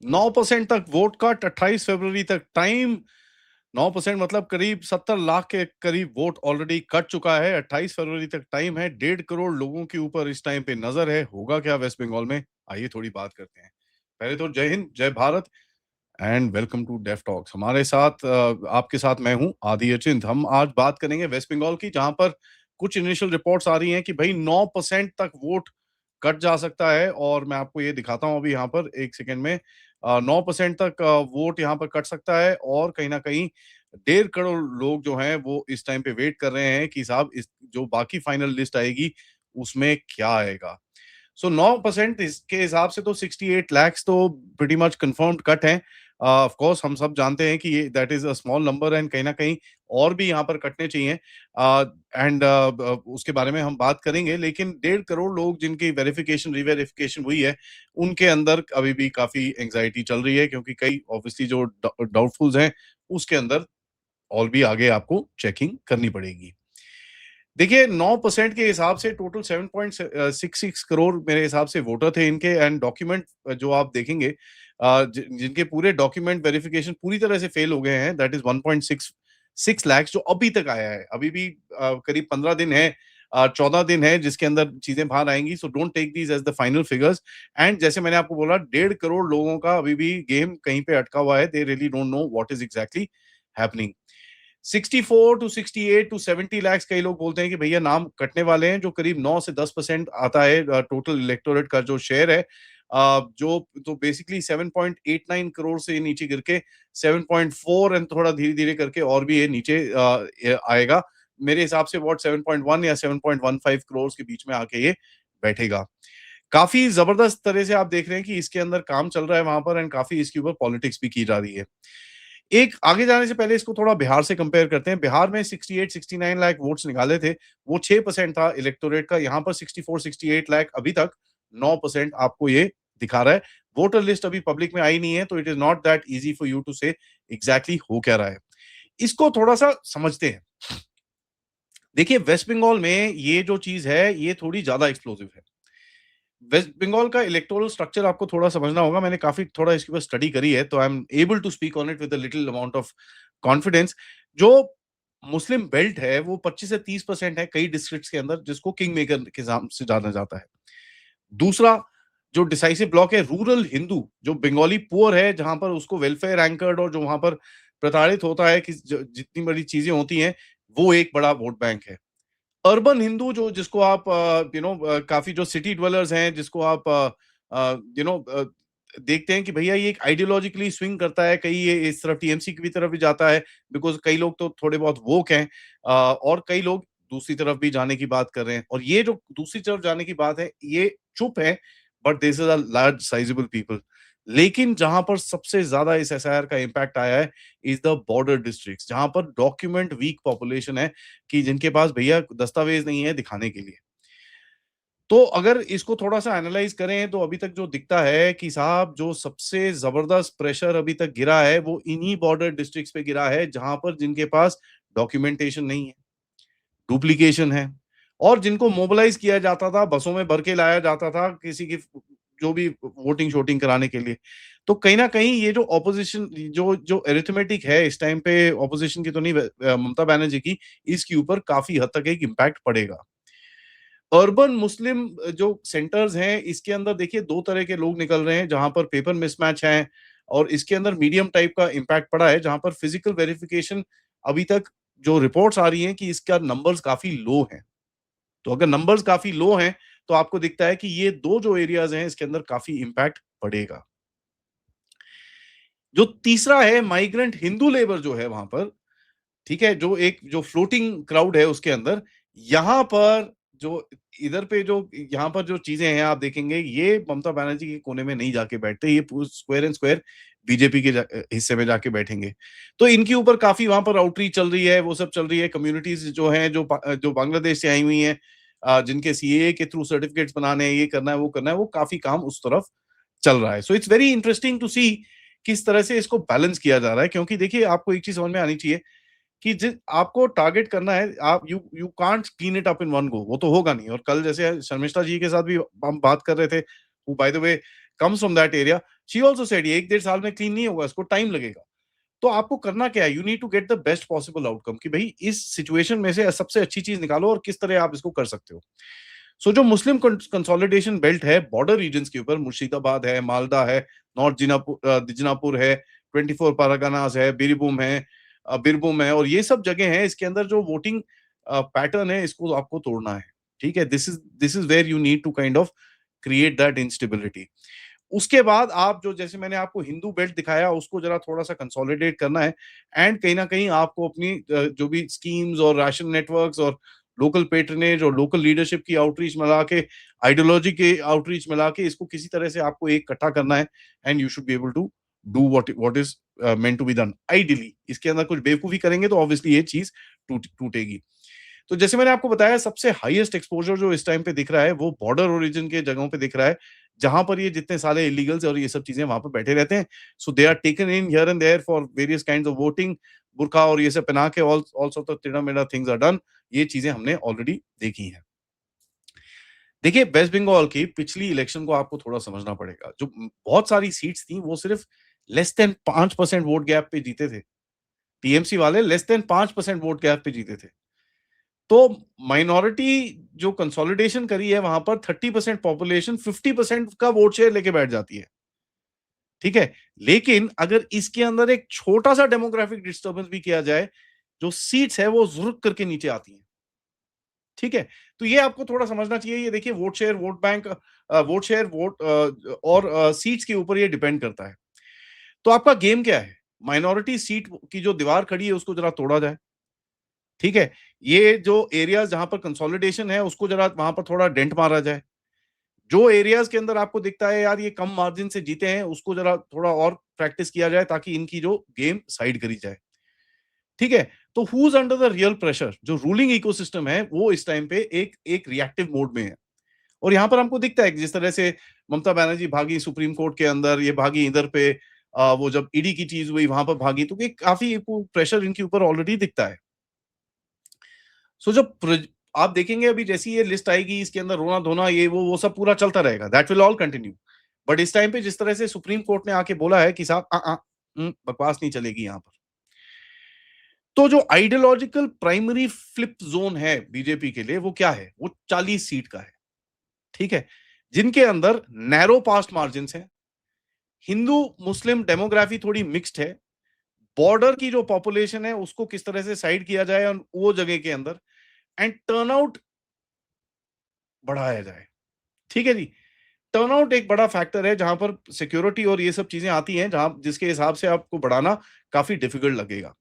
9% तक vote cut, 28 फरवरी तक time. 9% मतलब करीब 70 लाख के करीब वोट ऑलरेडी कट चुका है। 28 फरवरी तक टाइम है। 1.5 करोड़ लोगों के ऊपर इस टाइम पे नजर है। होगा क्या वेस्ट बंगाल में? आइए थोड़ी बात करते हैं। पहले तो जय हिंद, जय Bharat and welcome to Deaf Talks. हमारे साथ आपके साथ मैं हूं आदि अचिंत। हम आज बात करेंगे वेस्ट बंगाल की, जहां पर कुछ इनिशियल रिपोर्ट्स आ रही हैं कि भाई 9% तक वोट कट जा सकता है। और मैं आपको ये दिखाता हूं अभी यहाँ पर एक सेकेंड में। 9% तक वोट यहाँ पर कट सकता है और कहीं ना कहीं 1.5 करोड़ लोग जो हैं वो इस टाइम पे वेट कर रहे हैं कि साहब इस जो बाकी फाइनल लिस्ट आएगी उसमें क्या आएगा। सो 9% इसके हिसाब से तो 68 लैक्स तो प्रीटी मच कंफर्म्ड कट है। ऑफ कोर्स हम सब जानते हैं कि ये that is a small number and कहीं ना कहीं और भी यहाँ पर कटने चाहिए। एंड उसके बारे में हम बात करेंगे, लेकिन 1.5 करोड़ लोग जिनकी वेरिफिकेशन रिवेरिफिकेशन हुई है उनके अंदर अभी भी काफी एंग्जाइटी चल रही है, क्योंकि कई ऑब्वियसली जो डाउटफुल्स हैं उसके अंदर और भी आगे आपको चेकिंग करनी पड़ेगी। देखिए 9% के हिसाब से टोटल 7.66 करोड़ मेरे हिसाब से वोटर थे इनके। एंड डॉक्यूमेंट जो आप देखेंगे, जिनके पूरे डॉक्यूमेंट वेरिफिकेशन पूरी तरह से फेल हो गए हैं, दैट इज 1.66 लाख जो अभी तक आया है। अभी भी करीब 15 दिन है, 14 दिन है जिसके अंदर चीजें बाहर आएंगी। So don't take these as the final figures. And जैसे मैंने आपको बोला, 1.5 करोड़ लोगों का अभी भी गेम कहीं पे अटका हुआ है। They really don't know what is exactly happening. 64 to 68 to 70 lakhs कई लोग बोलते हैं कि भैया नाम कटने वाले हैं, जो करीब 9 से 10% आता है टोटल इलेक्टोरेट का जो शेयर है। जो तो बेसिकली 7.89 करोड़ से नीचे गिर के 7.4 एंड थोड़ा धीरे धीरे करके और भी ये नीचे आएगा। मेरे हिसाब से वोट 7.1 या 7.15 करोड़ के बीच में आके ये बैठेगा। काफी जबरदस्त तरह से आप देख रहे हैं कि इसके अंदर काम चल रहा है वहां पर, एंड काफी इसके ऊपर पॉलिटिक्स भी की जा रही है। एक आगे जाने से पहले इसको थोड़ा बिहार से कंपेयर करते हैं। बिहार में 68 69 लाख वोट्स निकाले थे, वो 6% था इलेक्टोरेट का। यहाँ पर 64 68 लाख अभी तक 9% आपको ये दिखा रहा है। वोटर लिस्ट अभी पब्लिक में आई नहीं है, तो it is not that easy for you to say exactly हो क्या रहा है। इसको थोड़ा सा समझते हैं। देखिए वेस्ट बंगाल में ये जो चीज है ये थोड़ी ज्यादा एक्सप्लोसिव है। वेस्ट बंगाल का इलेक्टोरल स्ट्रक्चर आपको थोड़ा समझना होगा। मैंने काफी थोड़ा इसके ऊपर स्टडी करी है, तो I am able to speak on it with a little amount of confidence. जो मुस्लिम बेल्ट है वो 25 से 30% है कई डिस्ट्रिक्ट्स के अंदर, जिसको किंग मेकर के नाम से जाना जाता है। दूसरा जो डिसाइसिव ब्लॉक है, रूरल हिंदू, जो बंगाली पुअर है, जहां पर उसको वेलफेयर एंकर्ड और जो वहां पर प्रताड़ित होता है कि जितनी बड़ी चीजें होती हैं, वो एक बड़ा वोट बैंक है। अर्बन हिंदू, जो जिसको आप काफी जो सिटी ड्वेलर्स हैं, जिसको आप यू नो देखते हैं कि भैया ये एक आइडियोलॉजिकली स्विंग करता है, कहीं ये इस तरफ टीएमसी की भी तरफ भी जाता है, बिकॉज कई लोग तो थोड़े बहुत वोक हैं। और कई लोग दूसरी तरफ भी जाने की बात कर रहे हैं। और ये जो दूसरी तरफ जाने की बात है ये चुप है, but this is a large sizeable people. लेकिन जहां पर सबसे ज्यादा इस एसआईआर का इम्पैक्ट आया है इज द बॉर्डर डिस्ट्रिक्ट्स, जहां पर डॉक्यूमेंट वीक पॉपुलेशन है, कि जिनके पास भैया दस्तावेज नहीं है दिखाने के लिए। तो अगर इसको थोड़ा-सा एनालाइज़ करें तो अभी तक जो दिखता है कि साहब जो सबसे ज़बरदस्त प्रेशर अभी तक गिरा है वो इन्हीं बॉर्डर डिस्ट्रिक्ट्स पे गिरा है, जहाँ पर जिनके पास डॉक्यूमेंटेशन नहीं है, डुप्लीकेशन है, और जिनको मोबिलाइज़ किया जाता था, बसों में भर के लाया जाता था किसी की जो भी वोटिंग-शोटिंग कराने के लिए। तो कहीं न कहीं ये जो ऑपोज़िशन जो जो अरिथमेटिक है इस टाइम पे, ऑपोज़िशन की तो नहीं, ममता बनर्जी की, इसके ऊपर काफ़ी हद तक एक इम्पैक्ट पड़ेगा। अर्बन मुस्लिम जो सेंटर्स हैं इसके अंदर देखिए 2 तरह के लोग निकल रहे हैं, जहां पर पेपर मिसमैच है, और इसके अंदर मीडियम टाइप का इम्पैक्ट पड़ा है, जहां पर फिजिकल वेरिफिकेशन अभी तक जो रिपोर्ट्स आ रही हैं कि इसका नंबर्स काफी लो हैं। तो अगर नंबर्स काफी लो हैं तो आपको दिखता है कि ये 2 जो एरियाज हैं इसके अंदर काफी इम्पैक्ट पड़ेगा। जो तीसरा है माइग्रेंट हिंदू लेबर जो है वहां पर, ठीक है, जो एक जो फ्लोटिंग क्राउड है उसके अंदर, यहाँ पर जो इधर पे जो यहाँ पर जो चीजें हैं आप देखेंगे, ये ममता बनर्जी के कोने में नहीं जाके बैठते, ये स्क्वायर एंड स्क्वायर बीजेपी के हिस्से में जाके बैठेंगे। तो इनके ऊपर काफी वहां पर आउटरीच चल रही है, वो सब चल रही है। कम्युनिटीज जो हैं जो बांग्लादेश से आई हुई हैं, जिनके सीएए के थ्रू सर्टिफिकेट्स बनाने हैं, ये करना है वो करना है, वो काफी काम उस तरफ चल रहा है। So it's very interesting to see किस तरह से इसको बैलेंस किया जा रहा है, क्योंकि देखिए आपको एक चीज समझ में आनी चाहिए कि जिस आपको टारगेट करना है, आप you you can't clean it up in one go, वो तो होगा नहीं। और कल जैसे शर्मिष्ठा जी के साथ भी हम बात कर रहे थे, वो by the way comes from that area. She also said ये 1-1.5 साल में क्लीन नहीं होगा, इसको टाइम लगेगा। तो आपको करना क्या है? You need to get the best possible outcome कि भाई इस सिचुएशन में से सबसे अच्छी चीज निकालो और किस तरह आप इसको कर सकते हो। सो जो मुस्लिम कंसोलिडेशन बेल्ट है बॉर्डर रीजन्स के ऊपर, मुर्शिदाबाद है, मालदा है, नॉर्थ दिजनापुर है, 24 परगनास है, बीरभूम है और ये सब जगह हैं, इसके अंदर जो वोटिंग पैटर्न है इसको आपको तोड़ना है। ठीक है, this is where you need to kind of create that instability. उसके बाद आप जो, जैसे मैंने आपको हिंदू बेल्ट दिखाया, उसको जरा थोड़ा सा कंसोलिडेट करना है एंड कहीं ना कहीं आपको अपनी जो भी स्कीम्स और राशन नेटवर्क्स और लोकल पेट्रनेज और लोकल लीडरशिप की आउटरीच मिला के, आइडियोलॉजी के आउटरीच मिला के इसको किसी तरह से आपको एक इकट्ठा करना है and you should be able to do what is meant to be done. Ideally इसके अंदर कुछ बेवकूफी करेंगे तो ऑब्वियसली ये चीज टूटेगी। तो जैसे मैंने आपको बताया, सबसे हाईएस्ट एक्सपोजर जो इस टाइम पे दिख रहा है वो बॉर्डर ओरिजिन के जगहों पे दिख रहा है, जहां पर ये जितने सारे इलीगल्स और ये सब चीजें वहां पर बैठे रहते हैं। So they are taken in here and there for various kinds of voting, बुरका और ये सब पहना के ऑल सॉर्ट ऑफ टेढ़ा मेढ़ा थिंग्स आर डन। ये चीजें हमने ऑलरेडी देखी हैं। देखिए, वेस्ट बंगाल की पिछली इलेक्शन को आपको थोड़ा समझना पड़ेगा। जो बहुत सारी सीट्स थी वो सिर्फ लेस देन 5% वोट गैप पे जीते थे। टीएमसी वाले लेस देन 5% वोट गैप पे जीते थे। तो माइनॉरिटी जो कंसोलिडेशन करी है वहां पर 30% पॉपुलेशन 50% का वोट शेयर लेके बैठ जाती है। ठीक है, लेकिन अगर इसके अंदर एक छोटा सा डेमोग्राफिक डिस्टर्बेंस भी किया जाए, जो सीट्स है वो जुर्क करके नीचे आती हैं। ठीक है, तो ये आपको थोड़ा समझना चाहिए। ये देखिए, vote share, vote bank, vote share, vote और सीट्स के ऊपर ये डिपेंड करता है। तो आपका गेम क्या है? माइनॉरिटी सीट की जो दीवार खड़ी है उसको जरा तोड़ा जाए। ठीक है, ये जो एरियाज जहां पर कंसोलिडेशन है उसको जरा वहां पर थोड़ा डेंट मारा जाए। जो एरियाज के अंदर आपको दिखता है यार ये कम मार्जिन से जीते हैं, उसको जरा थोड़ा और प्रैक्टिस किया जाए ताकि इनकी जो गेम साइड करी जाए। ठीक है, तो who is under the real pressure? जो रूलिंग इकोसिस्टम है वो इस टाइम पे एक एक रिएक्टिव मोड में है। और यहां पर हमको दिखता है कि जिस तरह से ममता बनर्जी भागी सुप्रीम कोर्ट के अंदर, ये भागी इधर पे, वो जब ईडी की चीज हुई वहां पर भागी, तो एक काफी प्रेशर इनके ऊपर ऑलरेडी दिखता है। सो जब आप देखेंगे अभी जैसी ये लिस्ट आएगी, इसके अंदर रोना धोना ये वो सब पूरा चलता रहेगा, that will all continue. But इस टाइम पे जिस तरह से सुप्रीम कोर्ट ने आके बोला है कि साहब बकवास नहीं चलेगी यहां पर। तो जो आइडियोलॉजिकल प्राइमरी फ्लिप जोन है बीजेपी के लिए वो क्या है? वो 40 सीट का है। ठीक है, जिनके अंदर नैरो पास्ट मार्जिन है, हिंदू मुस्लिम डेमोग्राफी थोड़ी मिक्स्ड है, बॉर्डर की जो पॉपुलेशन है उसको किस तरह से साइड किया जाए और वो जगह के अंदर, एंड टर्नआउट बढ़ाया जाए। ठीक है जी, टर्नआउट एक बड़ा फैक्टर है जहां पर सिक्योरिटी और ये सब चीजें आती हैं, जहां जिसके हिसाब से आपको बढ़ाना काफी डिफिकल्ट लगेगा।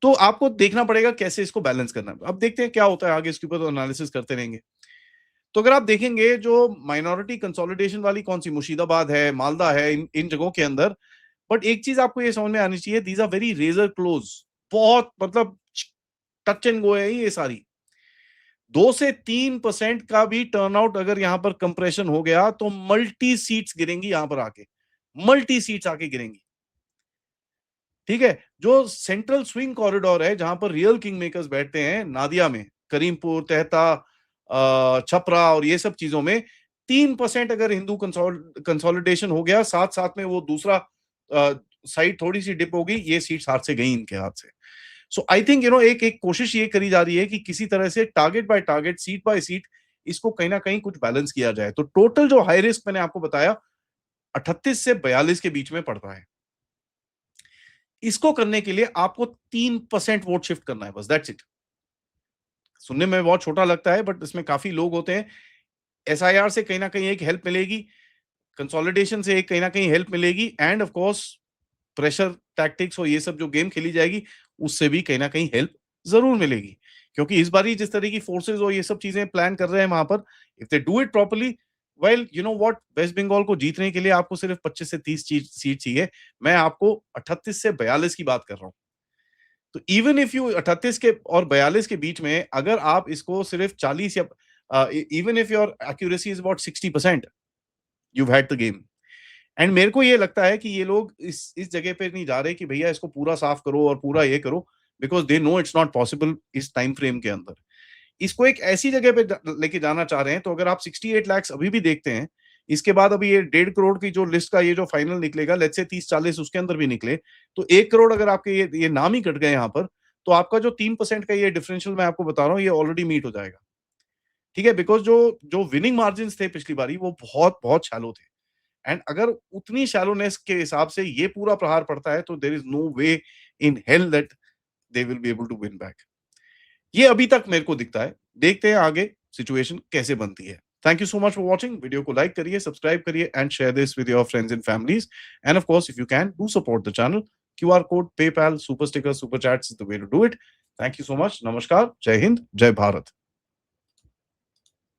तो आपको देखना पड़ेगा कैसे इसको बैलेंस करना है। अब देखते हैं क्या होता है आगे, इसके ऊपर तो एनालिसिस करते रहेंगे। तो अगर आप देखेंगे जो माइनॉरिटी कंसोलिडेशन वाली कौन सी, मुर्शिदाबाद है, मालदा है, इन जगहों के अंदर, बट एक चीज आपको ये समझ में आनी चाहिए, these are very razor close. बहुत मतलब टच एंड गो है ये सारी। 2 से 3% का भी टर्नआउट अगर यहां पर कंप्रेशन हो गया तो मल्टी सीट्स गिरेंगी यहां पर आके, मल्टी सीट्स आके गिरेंगी। ठीक है, जो सेंट्रल स्विंग कॉरिडोर है जहां पर रियल किंग मेकर्स बैठते हैं, नादिया में, करीमपुर, तेहता, छपरा और ये सब चीजों में 3% अगर हिंदू कंसोलिडेशन हो गया, साथ साथ में वो दूसरा साइड थोड़ी सी डिप होगी, ये सीट्स हाथ से गई इनके हाथ से। सो आई थिंक एक एक कोशिश ये करी जा रही है कि किसी तरह से target by target, seat by seat, इसको कहीं ना कहीं कुछ बैलेंस किया जाए। तो टोटल जो हाई रिस्क मैंने आपको बताया 38 से 42 के बीच में पड़ता है। इसको करने के लिए आपको 3% वोट शिफ्ट करना है, बस दैट्स इट। सुनने में बहुत छोटा लगता है बट इसमें काफी लोग होते हैं। एसआईआर से कहीं ना कहीं एक हेल्प मिलेगी, कंसोलिडेशन से एक कहीं ना कहीं हेल्प मिलेगी, and of course pressure tactics और ये सब जो गेम खेली जाएगी उससे भी कहीं ना कहीं हेल्प जरूर मिलेगी। क्योंकि इस बार जिस तरह की फोर्सेस और ये सब चीजें प्लान कर रहे हैं वहां पर, if they do it properly, well you know what, West Bengal को जीतने के लिए आपको सिर्फ 25 से 30 सीट चाहिए। मैं आपको 38 से 42 की बात कर रहा हूं। तो इवन इफ यू 38 के और 42 के बीच में अगर आप इसको सिर्फ 40 या even if your accuracy is about 60%, you had the game. And मेरे को ये लगता है कि ये लोग इस जगह पे नहीं जा रहे कि भैया इसको पूरा साफ करो और पूरा ये करो, because they know it's not possible इस टाइम फ्रेम के अंदर। इसको एक ऐसी जगह पे लेके जाना चाह रहे हैं। तो अगर आप 68 लाख अभी भी देखते हैं इसके बाद अभी ये 1.5 करोड़ की जो लिस्ट का ये जो फाइनल निकलेगा, लेट्स से 30-40 उसके अंदर भी निकले, तो 1 करोड़ अगर आपके ये नाम ही कट गए यहाँ पर, तो आपका जो 3% का ये डिफरेंशियल मैं आपको बता रहा हूँ, ये ऑलरेडी मीट हो जाएगा। ठीक है? बिकॉज़ जो जो विनिंग मार्जिन्स थे पिछली बारी वो बहुत शैलो थे। एंड अगर उतनी शैलोनेस के हिसाब से ये पूरा प्रहार पड़ता है, तो there is no way in hell that they will be able to win back. ये अभी तक मेरे को दिखता है। देखते हैं आगे सिचुएशन कैसे बनती है। Thank you so much for watching. Video को लाइक करिए, सब्सक्राइब करिए and share this with your friends and families. And of course if you can do support the channel. QR code, PayPal, super sticker, super chats is the way to do it. Thank you so much. नमस्कार, जय हिंद, जय भारत।